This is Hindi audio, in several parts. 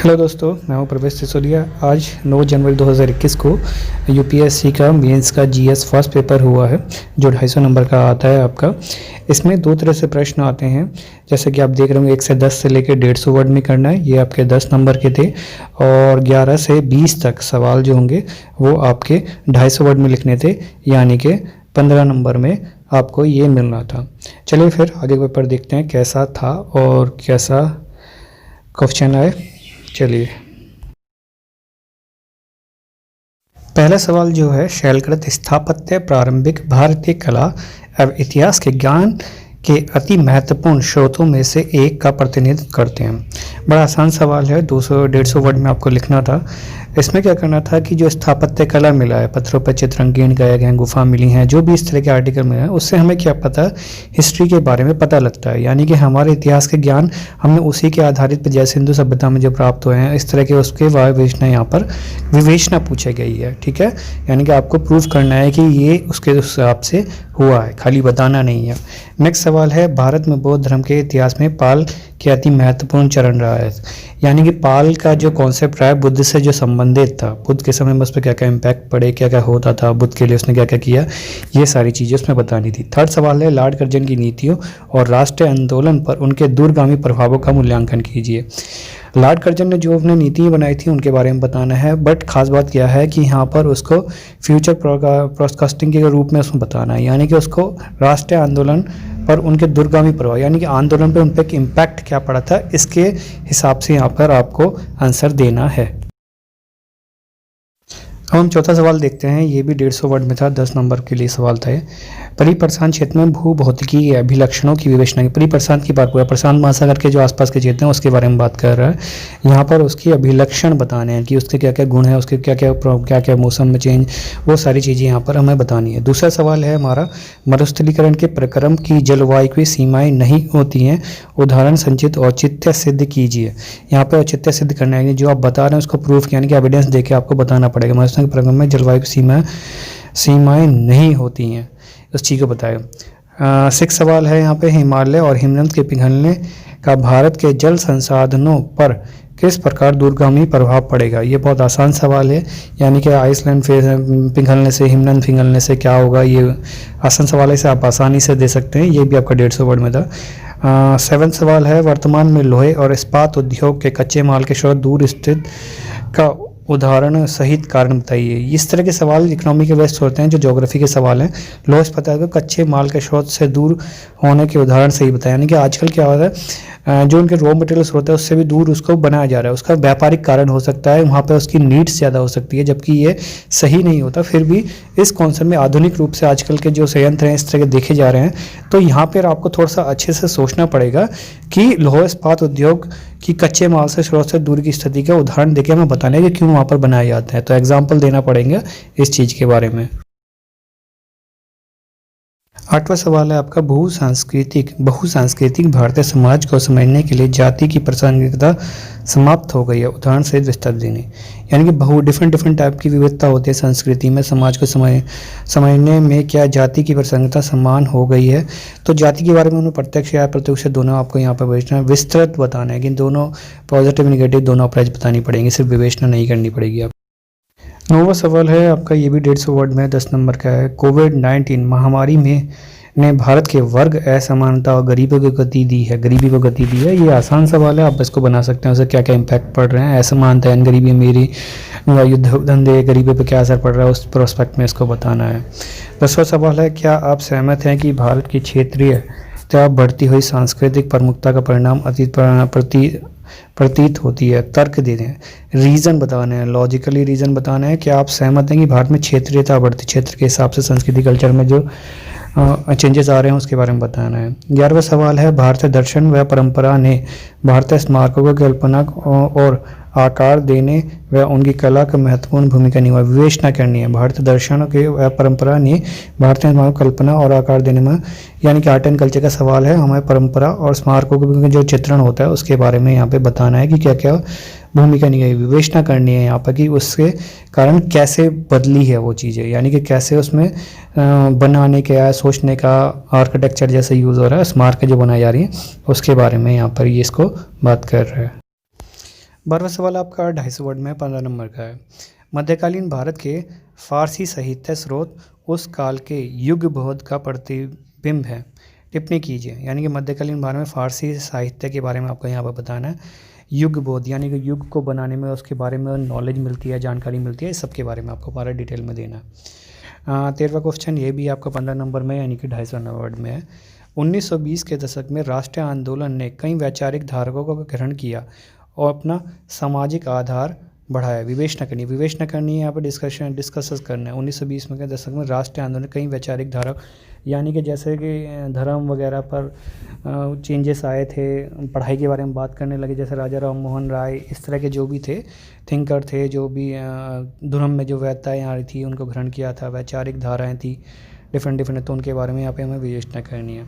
हेलो दोस्तों, मैं हूं प्रवेश सिसोदिया। आज 9 जनवरी 2021 को यूपीएससी का मेंस का जीएस फर्स्ट पेपर हुआ है, जो 250 नंबर का आता है आपका। इसमें दो तरह से प्रश्न आते हैं, जैसे कि आप देख रहे होंगे 1 से 10 से लेकर 150 वर्ड में करना है। ये आपके 10 नंबर के थे, और 11 से 20 तक सवाल जो होंगे वो आपके 250 वर्ड में लिखने थे, यानी कि 15 नंबर में आपको ये मिलना था। चलिए फिर आगे पेपर देखते हैं कैसा था और कैसा क्वेश्चन आए। चलिए, पहला सवाल जो है, शैलकृत स्थापत्य प्रारंभिक भारतीय कला एवं इतिहास के ज्ञान के अति महत्वपूर्ण स्रोतों में से एक का प्रतिनिधित्व करते हैं। बड़ा आसान सवाल है, 200-150 वर्ड में आपको लिखना था। इसमें क्या करना था कि जो स्थापत्य कला मिला है, पत्थरों पर चित्रांकन गए गए, गुफा मिली हैं, जो भी इस तरह के आर्टिकल मिले हैं, उससे हमें क्या पता, हिस्ट्री के बारे में पता लगता है। यानी कि हमारे इतिहास के ज्ञान हमने उसी के आधारित पर, जैसे हिंदू सभ्यता में जो प्राप्त हुए हैं, इस तरह के उसके विवेचना यहाँ पर विवेचना पूछी गई है। ठीक है, यानी कि आपको प्रूफ करना है कि ये उसके हिसाब से हुआ है, खाली बताना नहीं है। नेक्स्ट सवाल है, भारत में बौद्ध धर्म के इतिहास में पाल के अति महत्वपूर्ण चरण रहा है। यानी कि पाल का जो कॉन्सेप्ट रहा है, बुद्ध से जो संबंधित था, बुद्ध के समय में उस पर क्या क्या इम्पैक्ट पड़े, क्या क्या होता था बुद्ध के लिए, उसने क्या क्या किया, ये सारी चीज़ें उसमें बतानी थी। थर्ड सवाल है, लॉर्ड कर्जन की नीतियों और राष्ट्रीय आंदोलन पर उनके दूरगामी प्रभावों का मूल्यांकन कीजिए। लॉर्ड कर्जन ने जो अपनी नीति बनाई थी उनके बारे में बताना है, बट खास बात क्या है कि यहाँ पर उसको फ्यूचर ब्रॉडकास्टिंग के रूप में उसमें बताना है, यानी कि उसको राष्ट्रीय आंदोलन पर उनके दूरगामी प्रभाव, यानी कि आंदोलन पर उन पर इम्पैक्ट क्या पड़ा था, इसके हिसाब से यहाँ पर आपको आंसर देना है। अब हम चौथा सवाल देखते हैं। ये भी 150 वर्ड में था, 10 नंबर के लिए सवाल था। परिप्रशांत क्षेत्र में भू भौतिकी अभिलक्षणों की विवेचना की। परिप्रशांत की बात पूरा प्रशांत महासागर के जो आसपास के क्षेत्र हैं उसके बारे में बात कर रहा है। यहाँ पर उसकी अभिलक्षण बताने हैं कि उसके क्या क्या गुण है, उसके क्या क्या मौसम में चेंज, वो सारी चीज़ें यहाँ पर हमें बतानी है। दूसरा सवाल है हमारा, मरुस्थलीकरण के प्रक्रम की जलवायु की सीमाएँ नहीं होती हैं, उदाहरण संचित औचित्य सिद्ध कीजिए। यहाँ पर औचित्य सिद्ध करना है, जो आप बता रहे हैं उसको प्रूफ यानी कि एविडेंस देके आपको बताना पड़ेगा। मरुस्थलीकरण के प्रक्रम में जलवायु की सीमाएँ नहीं होती हैं, उस चीज़ को बताएगा। 6 सवाल है यहाँ पे, हिमालय और हिमनद के पिघलने का भारत के जल संसाधनों पर किस प्रकार दूरगामी प्रभाव पड़ेगा। ये बहुत आसान सवाल है, यानी कि आइसलैंड पिघलने से, हिमनद पिघलने से क्या होगा, ये आसान सवाल है, इसे आप आसानी से दे सकते हैं। ये भी आपका 150 वर्ड में था। 7 सवाल है, वर्तमान में लोहे और इस्पात उद्योग के कच्चे माल के स्रोत दूर स्थित का उदाहरण सहित कारण बताइए। इस तरह के सवाल इकोनॉमी के बेस्ड होते हैं, जो ज्योग्राफी के सवाल हैं। लोहे इस्पात को कच्चे माल के स्रोत से दूर होने के उदाहरण सही बताया, यानी कि आजकल क्या होता है, जो उनके रॉ मटेरियल्स होते हैं उससे भी दूर उसको बनाया जा रहा है। उसका व्यापारिक कारण हो सकता है, वहाँ पे उसकी नीड्स ज़्यादा हो सकती है, जबकि ये सही नहीं होता। फिर भी इस कॉन्सेप्ट में आधुनिक रूप से आजकल के जो संयंत्र हैं इस तरह के देखे जा रहे हैं, तो यहाँ पर आपको थोड़ा सा अच्छे से सोचना पड़ेगा कि लोहा इस्पात उद्योग की कच्चे माल से स्रोत से दूर की स्थिति का उदाहरण देके हमें बताने कि क्यों वहाँ पर बनाए जाते हैं, तो एग्जाम्पल देना पड़ेगा इस चीज़ के बारे में। 8वां सवाल है आपका, बहुसांस्कृतिक भारतीय समाज को समझने के लिए जाति की प्रासंगिकता समाप्त हो गई है, उदाहरण सहित विस्तार देने। यानी कि डिफरेंट टाइप की विविधता होती है संस्कृति में, समाज को समझने में क्या जाति की प्रासंगिकता समान हो गई है। तो जाति के बारे में उन्हें प्रत्यक्ष या प्रत्यक्ष दोनों आपको यहाँ पर विवेचना विस्तृत बताना है कि दोनों पॉजिटिव नेगेटिव दोनों अप्रोच बतानी पड़ेंगी, सिर्फ विवेचना नहीं करनी पड़ेगी आप। 9वां सवाल है आपका, ये भी 150 वर्ड में 10 नंबर का है। कोविड-19 महामारी ने भारत के वर्ग असमानता और गरीबी को गति दी है। ये आसान सवाल है, आप इसको बना सकते हैं, उसे क्या क्या इम्पैक्ट पड़ रहे हैं, असमानता यानी गरीबी, मेरी युद्ध धंधे, गरीबी पे क्या असर पड़ रहा है, उस प्रोस्पेक्ट में इसको बताना है। 10वां सवाल है, क्या आप सहमत हैं कि भारत की क्षेत्रीय बढ़ती हुई सांस्कृतिक प्रमुखता का परिणाम प्रतीत होती है। तर्क दे दें, रीज़न बताने हैं, लॉजिकली रीज़न बताना है। क्या आप सहमत हैं कि भारत में क्षेत्रीयता बढ़ती, क्षेत्र के हिसाब से संस्कृति कल्चर में जो चेंजेस आ रहे हैं उसके बारे में बताना है। 11वां सवाल है, भारतीय दर्शन व परंपरा ने भारतीय स्मारकों की कल्पना और आकार देने व उनकी कला की महत्वपूर्ण भूमिका निभाई। विवेचना करनी है, भारतीय दर्शन के व परंपरा ने भारतीय स्मारकों की कल्पना और आकार देने में, यानी कि आर्ट एंड कल्चर का सवाल है। हमें परंपरा और स्मारकों के जो चित्रण होता है उसके बारे में यहाँ पे बताना है कि क्या क्या भूमिका निभाई। विवेचना करनी है यहाँ पर कि उसके कारण कैसे बदली है वो चीज़ें, यानी कि कैसे उसमें बनाने का, सोचने का, आर्किटेक्चर जैसे यूज़ हो रहा है, स्मारक जो बनाई जा रही है उसके बारे में यहाँ पर ये इसको बात कर रहे हैं। 12वां सवाल आपका 250 वर्ड में 15 नंबर का है। मध्यकालीन भारत के फारसी साहित्य स्रोत उस काल के युग बोध का प्रतिबिंब है। टिप्पणी कीजिए। यानी कि मध्यकालीन भारत में फारसी साहित्य के बारे में आपको यहाँ पर बताना है। युग बोध यानी कि युग को बनाने में उसके बारे में नॉलेज मिलती है, जानकारी मिलती है, इस सब के बारे में आपको पूरा डिटेल में देना है। 13वां क्वेश्चन ये भी आपका 15 नंबर में यानी कि 250 वर्ड में है। 1920 के दशक में राष्ट्रीय आंदोलन ने कई वैचारिक धारकों को ग्रहण किया और अपना सामाजिक आधार बढ़ाया। विवेचना करनी है, यहाँ पर डिस्कस करना है। 1920 में के दशक में राष्ट्रीय आंदोलन कई वैचारिक धारा यानी कि जैसे कि धर्म वगैरह पर चेंजेस आए थे, पढ़ाई के बारे में बात करने लगे, जैसे राजा राम मोहन राय, इस तरह के जो भी थे थिंकर थे, जो भी धर्म में जो वैधताएँ आ रही थी उनको ग्रहण किया था, वैचारिक धाराएँ थी डिफरेंट, तो उनके बारे में यहाँ पे हमें विवेचना करनी है।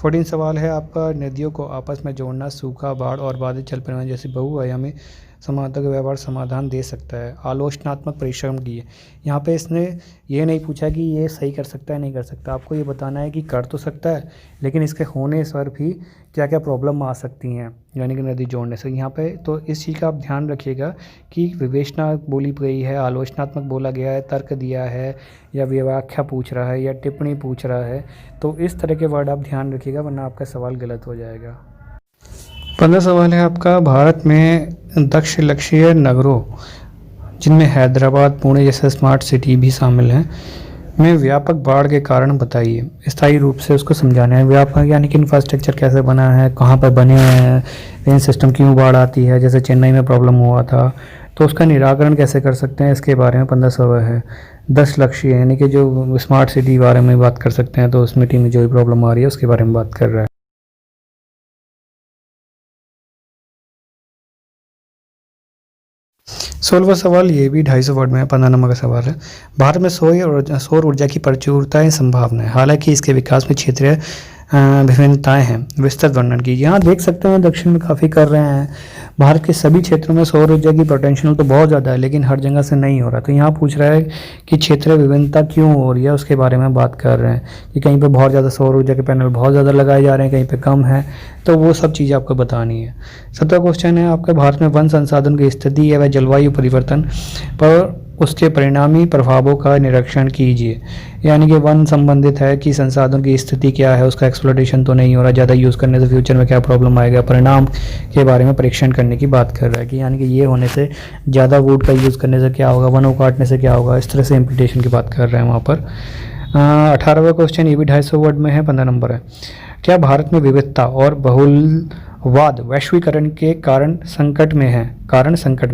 14 सवाल है आपका, नदियों को आपस में जोड़ना सूखा, बाढ़ और बाधित जल परिवहन जैसे बहुआयामी समाधान का व्यवहार समाधान दे सकता है। आलोचनात्मक परिश्रम की है। यहाँ पे इसने ये नहीं पूछा कि ये सही कर सकता है नहीं कर सकता, आपको ये बताना है कि कर तो सकता है लेकिन इसके होने पर भी क्या क्या प्रॉब्लम आ सकती हैं, यानी कि नदी जोड़ने से। यहाँ पे तो इस चीज़ का आप ध्यान रखिएगा कि विवेचना बोली गई है, आलोचनात्मक बोला गया है, तर्क दिया है, या व्याख्या पूछ रहा है, या टिप्पणी पूछ रहा है, तो इस तरह के वर्ड आप ध्यान रखिएगा वरना आपका सवाल गलत हो जाएगा। 15 सवाल है आपका, भारत में दक्ष लक्ष्य नगरों जिनमें हैदराबाद, पुणे जैसे स्मार्ट सिटी भी शामिल हैं में व्यापक बाढ़ के कारण बताइए। स्थायी रूप से उसको समझाना है। व्यापक यानी कि इंफ्रास्ट्रक्चर कैसे बना है, कहाँ पर बने हैं, रेन सिस्टम क्यों बाढ़ आती है, जैसे चेन्नई में प्रॉब्लम हुआ था तो उसका निराकरण कैसे कर सकते हैं, इसके बारे में 15 सवाल है। 10 लक्ष्य यानी कि जो स्मार्ट सिटी बारे में बात कर सकते हैं, तो उस मीटिंग में जो भी प्रॉब्लम आ रही है उसके बारे में बात कर रहा है। 16वां सवाल ये भी 250 वर्ड में है, 15 नंबर का सवाल है। भारत में सौर ऊर्जा की प्रचुरता संभावना है, हालांकि इसके विकास में क्षेत्रीय विभिन्नताएं हैं। विस्तृत वर्णन कीजिए। यहाँ देख सकते हैं दक्षिण में काफ़ी कर रहे हैं, भारत के सभी क्षेत्रों में सौर ऊर्जा की पोटेंशियल तो बहुत ज़्यादा है लेकिन हर जगह से नहीं हो रहा। तो यहाँ पूछ रहा है कि क्षेत्रीय विभिन्नता क्यों हो रही है, उसके बारे में बात कर रहे हैं कि कहीं पे बहुत ज़्यादा सौर ऊर्जा के पैनल बहुत ज़्यादा लगाए जा रहे हैं, कहीं पे कम है, तो वो सब चीज़ें आपको बतानी है। 17वां क्वेश्चन है आपका, भारत में वन संसाधन की स्थिति या जलवायु परिवर्तन पर उसके परिणामी प्रभावों का निरीक्षण कीजिए। यानी कि वन संबंधित है कि संसाधन की स्थिति क्या है, उसका एक्सप्लोटेशन तो नहीं हो रहा, ज़्यादा यूज़ करने से फ्यूचर में क्या प्रॉब्लम आएगा, परिणाम के बारे में परीक्षण करने की बात कर रहा है कि यानी कि ये होने से ज़्यादा वुड का यूज़ करने से क्या होगा, वनों काटने से क्या होगा, इस तरह से इम्प्लीटेशन की बात कर रहे हैं वहाँ पर। 18वां क्वेश्चन ये भी 250 वर्ड में है, 15 नंबर है। क्या भारत में विविधता और बहुलवाद वैश्वीकरण के कारण संकट में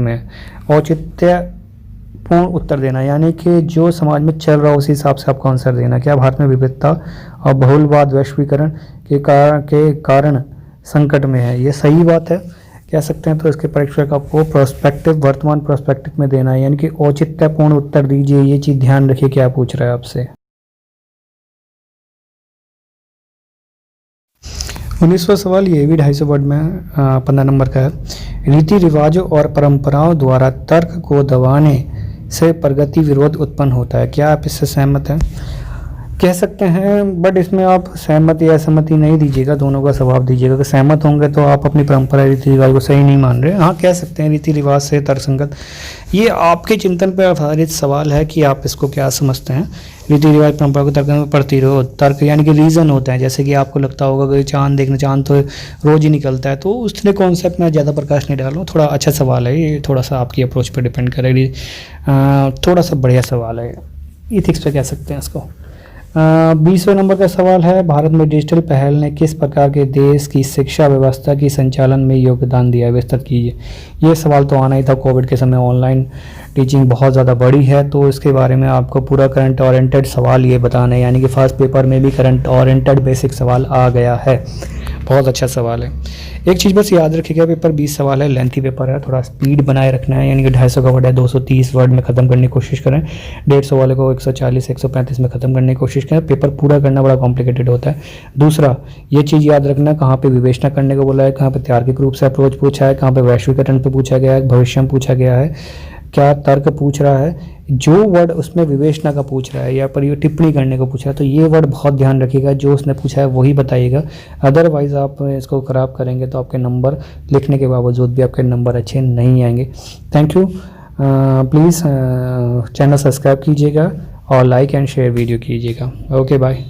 है? औचित्य पूर्ण उत्तर देना, यानी कि जो समाज में चल रहा है उसी हिसाब से आपको आंसर देना। क्या भारत में विविधता और बहुलवाद वैश्वीकरण के कारण संकट में है, ये सही बात है कह सकते हैं। तो इसके परीक्षक आपको प्रोस्पेक्टिव, वर्तमान प्रोस्पेक्टिव में देना है, यानी कि औचित्यपूर्ण उत्तर दीजिए। ये चीज़ ध्यान रखिए क्या पूछ रहा है आपसे। 19वां सवाल ये भी 250 वर्ड में 15 नंबर का है। रीति रिवाजों और परंपराओं द्वारा तर्क को दबाने से प्रगति विरोध उत्पन्न होता है। क्या आप इससे सहमत हैं? कह सकते हैं, बट इसमें आप सहमत या असहमति नहीं दीजिएगा, दोनों का जवाब दीजिएगा। अगर सहमत होंगे तो आप अपनी परंपरा रीति रिवाज को सही नहीं मान रहे। हाँ, कह सकते हैं रीति रिवाज से तर्कसंगत। ये आपके चिंतन पर आधारित सवाल है कि आप इसको क्या समझते हैं। रीति रिवाज परंपरा को तर्क में प्रतिरोध, तर्क यानी कि रीज़न होता है। जैसे कि आपको लगता होगा कि चांद देखना, चांद तो रोज़ ही निकलता है, तो उस तरह कॉन्सेप्ट में ज़्यादा प्रकाश नहीं डालूँ। थोड़ा अच्छा सवाल है ये, थोड़ा सा आपकी अप्रोच पर डिपेंड करेगी। थोड़ा सा बढ़िया सवाल है, इथिक्स पे कह सकते हैं इसको। 20वें नंबर का सवाल है, भारत में डिजिटल पहल ने किस प्रकार के देश की शिक्षा व्यवस्था की संचालन में योगदान दिया है? विस्तृत कीजिए। ये सवाल तो आना ही था, कोविड के समय ऑनलाइन टीचिंग बहुत ज़्यादा बढ़ी है, तो इसके बारे में आपको पूरा करंट ओरिएंटेड सवाल ये बताना है, यानी कि फर्स्ट पेपर में भी करंट ओरिएंटेड बेसिक सवाल आ गया है। बहुत अच्छा सवाल है। एक चीज़ बस याद रखिएगा, पेपर 20 सवाल है, लेंथी पेपर है, थोड़ा स्पीड बनाए रखना है, यानी कि 250 का वर्ड है, 230 वर्ड में ख़त्म करने की कोशिश करें। 150 वाले को 140 135 में ख़त्म करने की कोशिश करें। पेपर पूरा करना बड़ा कॉम्प्लिकेटेड होता है। दूसरा ये चीज़ याद रखना, कहाँ पे विवेचना करने को बोला है, कहाँ पे तार्किक रूप से अप्रोच पूछा है, कहाँ पे वैश्वीकरण पे पूछा गया है, भविष्य में पूछा गया है, क्या तर्क पूछ रहा है, जो वर्ड उसमें विवेचना का पूछ रहा है या पर टिप्पणी करने को पूछ रहा है, तो ये वर्ड बहुत ध्यान रखिएगा, जो उसने पूछा है वही बताइएगा। अदरवाइज़ आप इसको ख़राब करेंगे तो आपके नंबर लिखने के बावजूद भी आपके नंबर अच्छे नहीं आएंगे। Thank you. Please channel subscribe कीजिएगा और लाइक एंड शेयर वीडियो कीजिएगा। Okay bye.